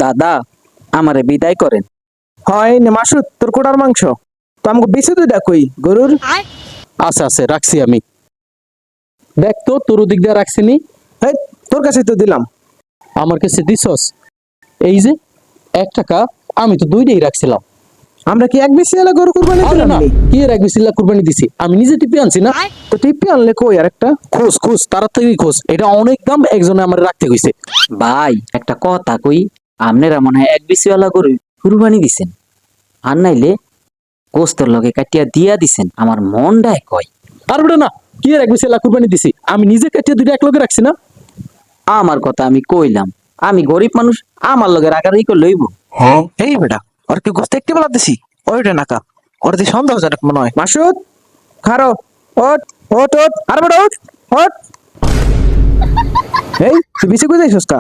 দাদা আমারে বিদায় করেন। হয় নে মাসুদ, তোর কোটার মাংস তো আমাকে বেশি তুই দেখই গরুর। আচ্ছা আচ্ছা রাখছি আমি। দেখ তো তোর দিক দিয়ে রাখছিনি। হেই, তোর কাছে তো দিলাম। আমার কাছে দিছস? এই যে 1 টাকা, আমি তো 2টাই রাখছিলাম। আমরা কি এক বেশি এলা গরু কুরবানি আরে দিলাম না, নি? কি এর 1 বিসমিল্লাহ কুরবানি দিছি, আমি নিজে টিপে আনছি না। তো টিপি আনলে কই আর একটা। খোঁজ খোঁজ তাড়াতাড়ি খোঁজ, এটা অনেক দাম, একজনে আমার রাখতে কইছে। ভাই একটা কথা কই, আপনারা মনে হয় এক বিসিওয়ালা গরু কুরবানি দিছেন, আর নাইলে গোস্তর লগে কাটিয়া দিয়া দিছেন, আমার মনটাই কয়। আর বেটা না, কি এর 1 বিসমিল্লাহ কুরবানি দিছি, আমি নিজে কাটিয়ে 2টা একলগে রাখছি না। আমার কথা আমি কইলাম, আমি গরিব মানুষ, আমার লগে রাগারাগি করে লইব। এই বেটা, ওর কি গোস্ত একটি বেলা দিছি? ওইটা নাকা, ওর দিয়ে সন্দেহজনক মনে হয়। মাসুদ খারো, ওট ওট ওট, আর বেটা ওট ওট। এই তুই বেশি করে যাইছস কা?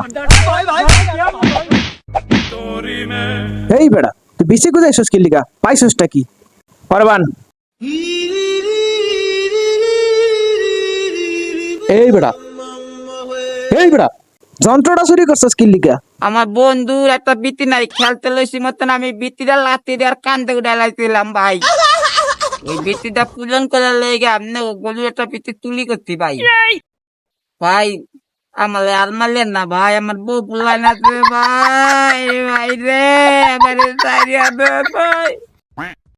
এই বেটা, তুই বেশি করে যাইছস কি লিগা? পাইছসটা কি? অরবান এই বেটা, এই বেটা, যন্ত্রটা চুরি করছস কি লিগা? আমার বন্ধুর একটা বৃত্তি নাই, খেলতে লইছি মতন আমি বৃত্তিটা লাতি দেওয়ার কান্দে উঠাইলাইছিলাম ভাই। ওই বৃত্তিটা পূজন করার লেগে আপনি গরুর একটা বৃত্তি তুলি করছি ভাই। ভাই আমার আর মারলেন না ভাই, আমার বউ পুলাই না ভাই, ভাই রে আমার ভাই।